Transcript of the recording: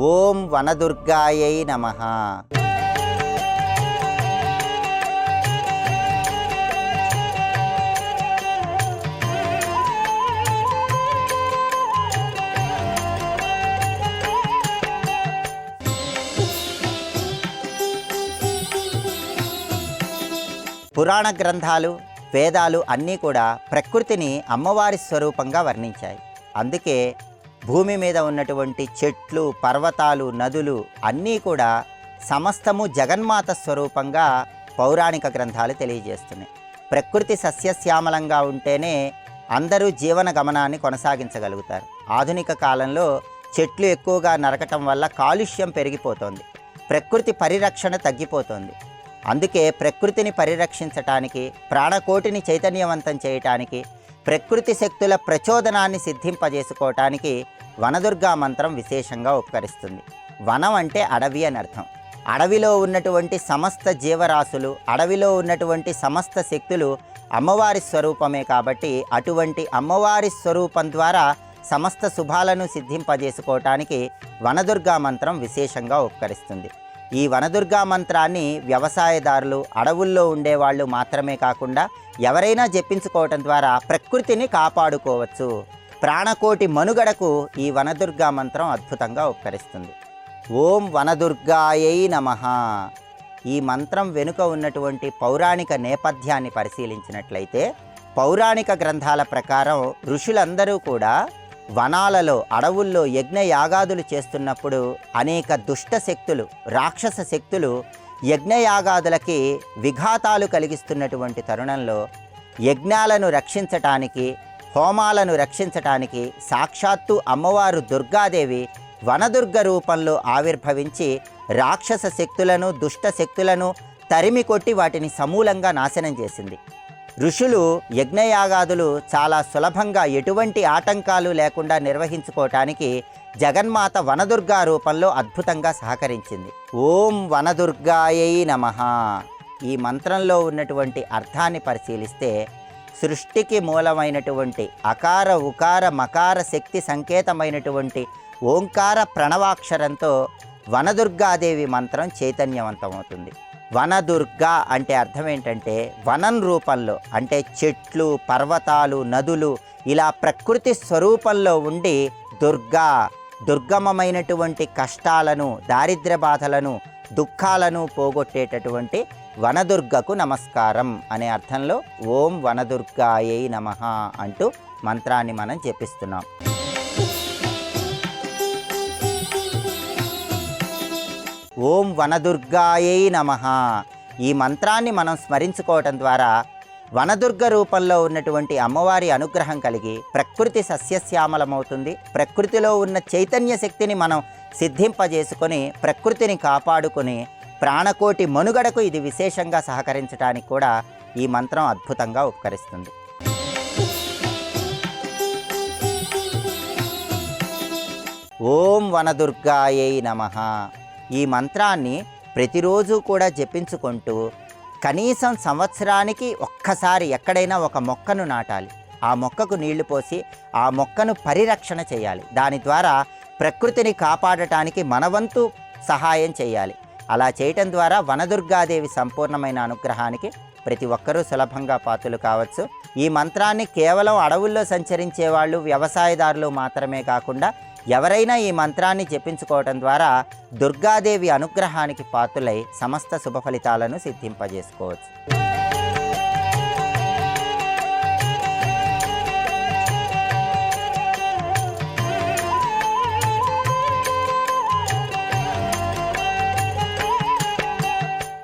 ఓం వనదుర్గాయై నమః. పురాణ గ్రంథాలు, వేదాలు అన్నీ కూడా ప్రకృతిని అమ్మవారి స్వరూపంగా వర్ణించాయి. అందుకే భూమి మీద ఉన్నటువంటి చెట్లు, పర్వతాలు, నదులు అన్నీ కూడా సమస్తము జగన్మాత స్వరూపంగా పౌరాణిక గ్రంథాలు తెలియజేస్తున్నాయి. ప్రకృతి సస్యశ్యామలంగా ఉంటేనే అందరూ జీవన గమనాన్ని కొనసాగించగలుగుతారు. ఆధునిక కాలంలో చెట్లు ఎక్కువగా నరకటం వల్ల కాలుష్యం పెరిగిపోతోంది, ప్రకృతి పరిరక్షణ తగ్గిపోతోంది. అందుకే ప్రకృతిని పరిరక్షించటానికి, ప్రాణకోటిని చైతన్యవంతం చేయటానికి, ప్రకృతి శక్తుల ప్రచోదనాన్ని సిద్ధింపజేసుకోవటానికి వనదుర్గా మంత్రం విశేషంగా ఉపకరిస్తుంది. వనం అంటే అడవి అని అర్థం. అడవిలో ఉన్నటువంటి సమస్త జీవరాశులు, అడవిలో ఉన్నటువంటి సమస్త శక్తులు అమ్మవారి స్వరూపమే. కాబట్టి అటువంటి అమ్మవారి స్వరూపం ద్వారా సమస్త శుభాలను సిద్ధింపజేసుకోవటానికి వనదుర్గా మంత్రం విశేషంగా ఉపకరిస్తుంది. ఈ వనదుర్గా మంత్రాన్ని వ్యవసాయదారులు, అడవుల్లో ఉండేవాళ్ళు మాత్రమే కాకుండా ఎవరైనా జపించుకోవటం ద్వారా ప్రకృతిని కాపాడుకోవచ్చు. ప్రాణకోటి మనుగడకు ఈ వనదుర్గా మంత్రం అద్భుతంగా ఉపకరిస్తుంది. ఓం వనదుర్గాయై నమః. ఈ మంత్రం వెనుక ఉన్నటువంటి పౌరాణిక నేపథ్యాన్ని పరిశీలించినట్లయితే, పౌరాణిక గ్రంథాల ప్రకారం ఋషులందరూ కూడా వనాలలో, అడవుల్లో యజ్ఞ యాగాదులు చేస్తున్నప్పుడు అనేక దుష్ట శక్తులు, రాక్షస శక్తులు యజ్ఞయాగాదులకి విఘాతాలు కలిగిస్తున్నటువంటి తరుణంలో యజ్ఞాలను రక్షించటానికి, హోమాలను రక్షించటానికి సాక్షాత్తు అమ్మవారు దుర్గాదేవి వనదుర్గ రూపంలో ఆవిర్భవించి రాక్షస శక్తులను, దుష్ట శక్తులను తరిమి కొట్టి వాటిని సమూలంగా నాశనం చేసింది. ఋషులు యజ్ఞయాగాదులు చాలా సులభంగా, ఎటువంటి ఆటంకాలు లేకుండా నిర్వహించుకోవటానికి జగన్మాత వనదుర్గా రూపంలో అద్భుతంగా సహకరించింది. ఓం వనదుర్గాయై నమః. ఈ మంత్రంలో ఉన్నటువంటి అర్థాన్ని పరిశీలిస్తే, సృష్టికి మూలమైనటువంటి అకార, ఉకార, మకార శక్తి సంకేతమైనటువంటి ఓంకార ప్రణవాక్షరంతో వనదుర్గాదేవి మంత్రం చైతన్యవంతమవుతుంది. వనదుర్గ అంటే అర్థం ఏంటంటే వనం రూపంలో, అంటే చెట్లు, పర్వతాలు, నదులు ఇలా ప్రకృతి స్వరూపంలో ఉండి దుర్గా, దుర్గమమైనటువంటి కష్టాలను, దారిద్ర్య బాధలను, దుఃఖాలను పోగొట్టేటటువంటి వనదుర్గకు నమస్కారం అనే అర్థంలో ఓం వనదుర్గాయై నమః అంటూ మంత్రాన్ని మనం జపిస్తున్నాం. ఓం వనదుర్గాయై నమః. ఈ మంత్రాన్ని మనం స్మరించుకోవటం ద్వారా వనదుర్గ రూపంలో ఉన్నటువంటి అమ్మవారి అనుగ్రహం కలిగి ప్రకృతి సస్యశ్యామలమవుతుంది. ప్రకృతిలో ఉన్న చైతన్య శక్తిని మనం సిద్ధింపజేసుకొని ప్రకృతిని కాపాడుకొని ప్రాణకోటి మనుగడకు ఇది విశేషంగా సహకరించడానికి కూడా ఈ మంత్రం అద్భుతంగా ఉపకరిస్తుంది. ఓం వనదుర్గాయై నమః. ఈ మంత్రాన్ని ప్రతిరోజు కూడా జపించుకుంటూ కనీసం సంవత్సరానికి ఒక్కసారి ఎక్కడైనా ఒక మొక్కను నాటాలి. ఆ మొక్కకు నీళ్లు పోసి ఆ మొక్కను పరిరక్షణ చేయాలి. దాని ద్వారా ప్రకృతిని కాపాడటానికి మనవంతు సహాయం చేయాలి. అలా చేయటం ద్వారా వనదుర్గాదేవి సంపూర్ణమైన అనుగ్రహానికి ప్రతి ఒక్కరూ సులభంగా పాత్రలు కావచ్చు. ఈ మంత్రాన్ని కేవలం అడవుల్లో సంచరించే వాళ్ళు, వ్యవసాయదారులు మాత్రమే కాకుండా ఎవరైనా ఈ మంత్రాన్ని జపించుకోవటం ద్వారా దుర్గాదేవి అనుగ్రహానికి పాత్రులై సమస్త శుభ ఫలితాలను సిద్ధింపజేసుకోవచ్చు.